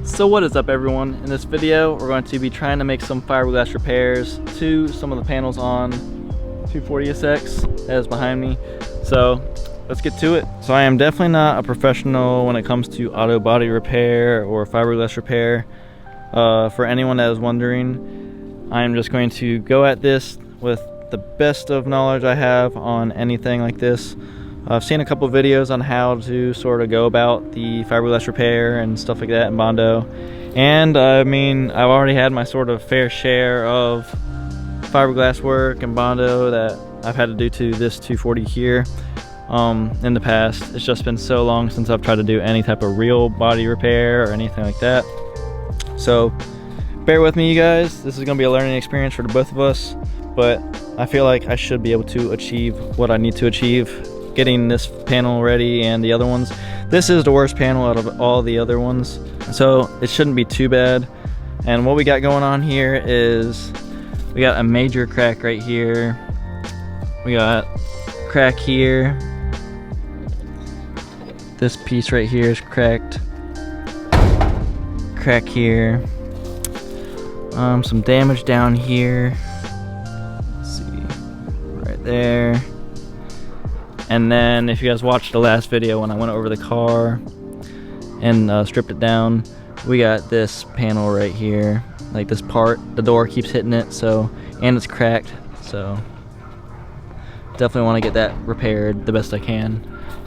So what is up, everyone? In this video we're going to be trying to make some fiberglass repairs to some of the panels on 240SX that is behind me. So let's get to it. So I am definitely not a professional when it comes to auto body repair or fiberglass repair. For anyone that is wondering, I am just going to go at this with the best of knowledge I have on anything like this. I've seen a couple videos on how to sort of go about the fiberglass repair and stuff like that in Bondo, and I mean, I've already had my sort of fair share of fiberglass work in Bondo that I've had to do to this 240 here in the past. It's just been so long since I've tried to do any type of real body repair or anything like that, so bear with me, you guys. This is going to be a learning experience for the both of us, but I feel like I should be able to achieve what I need to achieve getting this panel ready and the other ones. This is the worst panel out of all the other ones, so it shouldn't be too bad. And what we got going on here is we got a major crack right here, we got crack here, this piece right here is cracked, crack here, some damage down here, let's see, right there. And then if you guys watched the last video when I went over the car and stripped it down, we got this panel right here, like this part, the door keeps hitting it, so, and it's cracked, so definitely want to get that repaired the best I can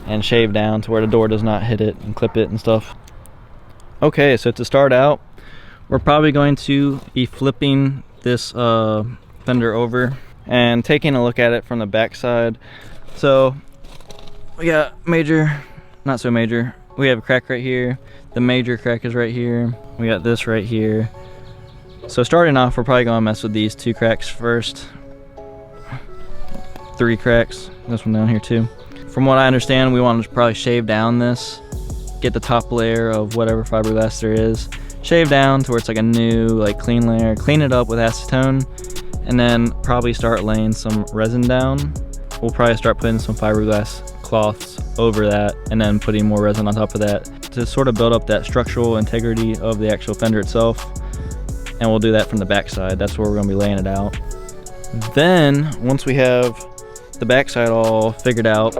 and shave down to where the door does not hit it and clip it and stuff. Okay, so to start out, we're probably going to be flipping this fender over and taking a look at it from the back side. So we got major, not so major. We have a crack right here. The major crack is right here. We got this right here. So starting off, we're probably gonna mess with these two cracks first. 3 cracks, this one down here too. From what I understand, we want to probably shave down this, get the top layer of whatever fiberglass there is, shave down to where it's like a new, like clean layer, clean it up with acetone, and then probably start laying some resin down. We'll probably start putting some fiberglass cloths over that and then putting more resin on top of that to sort of build up that structural integrity of the actual fender itself. And we'll do that from the back side. That's where we're going to be laying it out. Then once we have the back side all figured out,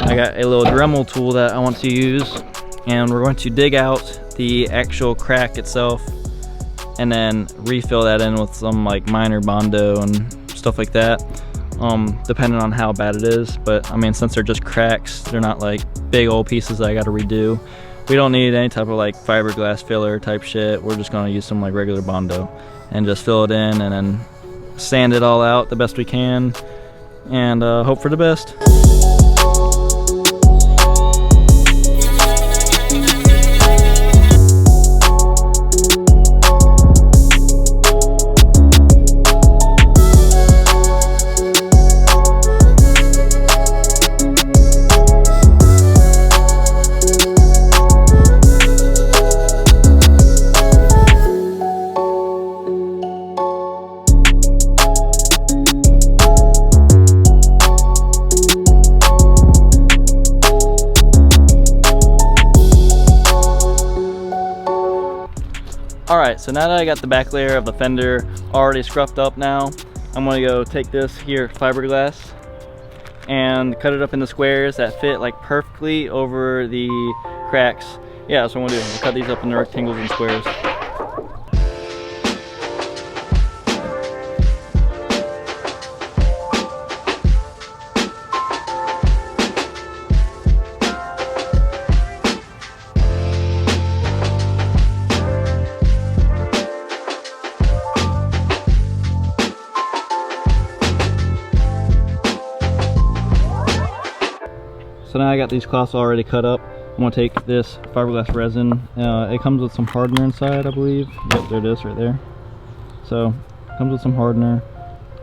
I got a little Dremel tool that I want to use, and we're going to dig out the actual crack itself and then refill that in with some like minor Bondo and stuff like that. Depending on how bad it is, but I mean, since they're just cracks, they're not like big old pieces that I got to redo. We don't need any type of like fiberglass filler type shit. We're just gonna use some like regular Bondo and just fill it in and then sand it all out the best we can and hope for the best. Alright, so now that I got the back layer of the fender already scruffed up now, I'm going to go take this here fiberglass and cut it up into squares that fit like perfectly over the cracks. Yeah, that's what I'm going to do. I'll cut these up into rectangles and squares. so now I got these cloths already cut up. I'm gonna take this fiberglass resin. It comes with some hardener inside, I believe. Yep, there it is right there. So, it comes with some hardener.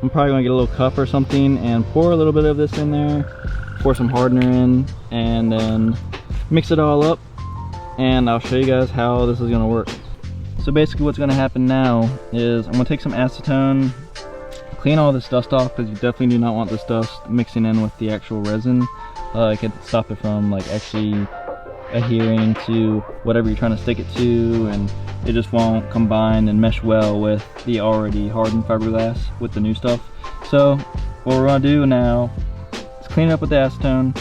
I'm probably gonna get a little cup or something and pour a little bit of this in there, pour some hardener in, and then mix it all up, and I'll show you guys how this is gonna work. So basically what's gonna happen now is I'm gonna take some acetone, clean all this dust off, because you definitely do not want this dust mixing in with the actual resin. It could stop it from like actually adhering to whatever you're trying to stick it to, and it just won't combine and mesh well with the already hardened fiberglass with the new stuff. So what we're gonna do now is clean it up with the acetone,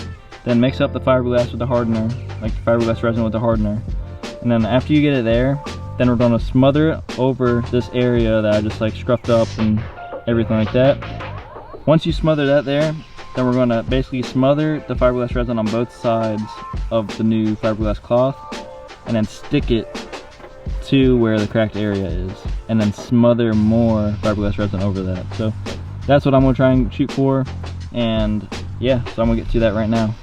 then mix up the fiberglass with the hardener, like the fiberglass resin with the hardener, and then after you get it there, then we're gonna smother it over this area that I just like scruffed up and everything like that. Once you smother that there, then we're gonna basically smother the fiberglass resin on both sides of the new fiberglass cloth, and then stick it to where the cracked area is, and then smother more fiberglass resin over that. So that's what I'm gonna try and shoot for, and yeah, so I'm gonna get to that right now.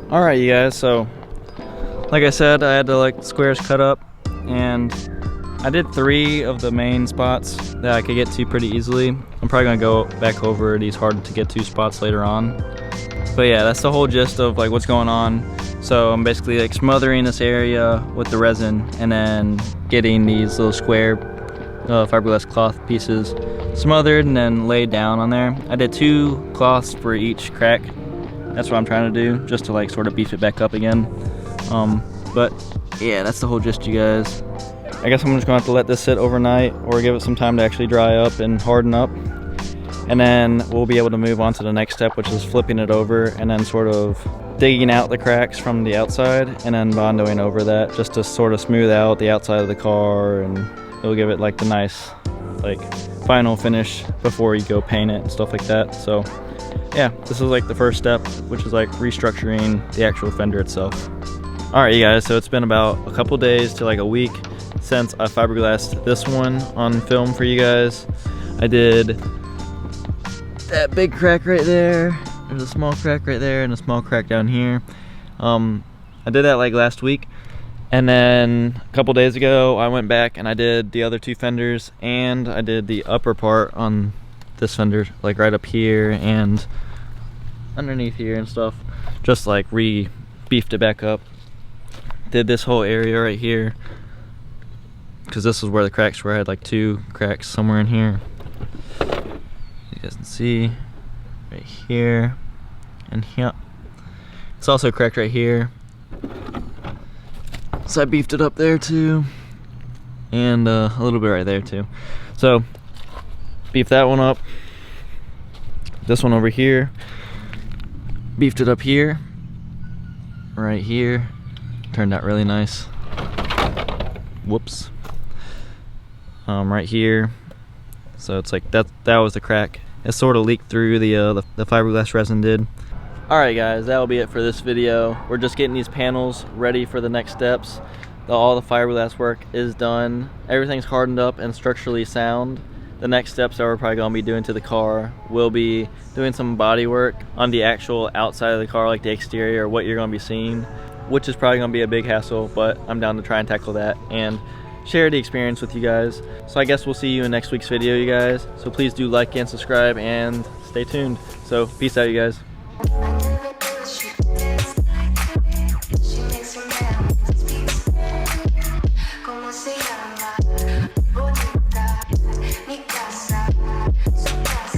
Alright you guys, so like I said, I had to like squares cut up, and I did 3 of the main spots that I could get to pretty easily. I'm probably gonna go back over these hard to get to spots later on. But yeah, that's the whole gist of like what's going on. So I'm basically like smothering this area with the resin, and then getting these little square fiberglass cloth pieces smothered and then laid down on there. I did 2 cloths for each crack. That's what I'm trying to do, just to like sort of beef it back up again. But yeah, that's the whole gist, you guys. I guess I'm just gonna have to let this sit overnight, or give it some time to actually dry up and harden up, and then we'll be able to move on to the next step, which is flipping it over and then sort of digging out the cracks from the outside and then bondoing over that, just to sort of smooth out the outside of the car, and it'll give it like the nice like final finish before you go paint it and stuff like that. So yeah, this is like the first step, which is like restructuring the actual fender itself. Alright you guys, so it's been about a couple days to like a week since I fiberglassed this one on film for you guys. I did that big crack right there, there's a small crack right there, and a small crack down here. I did that like last week, and then a couple days ago I went back and I did the other 2 fenders, and I did the upper part on this fender, like right up here and underneath here and stuff, just like beefed it back up. Did this whole area right here, because this is where the cracks were. I had like 2 cracks somewhere in here, you guys can see right here and here. It's also cracked right here, so I beefed it up there too, and a little bit right there too. So beefed that one up, this one over here, beefed it up here, right here, turned out really nice. Whoops. Right here, so it's like that was the crack. It sort of leaked through, the fiberglass resin did. Alright guys, that'll be it for this video. We're just getting these panels ready for the next steps. All the fiberglass work is done, everything's hardened up and structurally sound. The next steps that we're probably going to be doing to the car will be doing some body work on the actual outside of the car, like the exterior, what you're going to be seeing, which is probably going to be a big hassle, but I'm down to try and tackle that and share the experience with you guys. So I guess we'll see you in next week's video, you guys. So please do like and subscribe and stay tuned. So peace out, you guys. see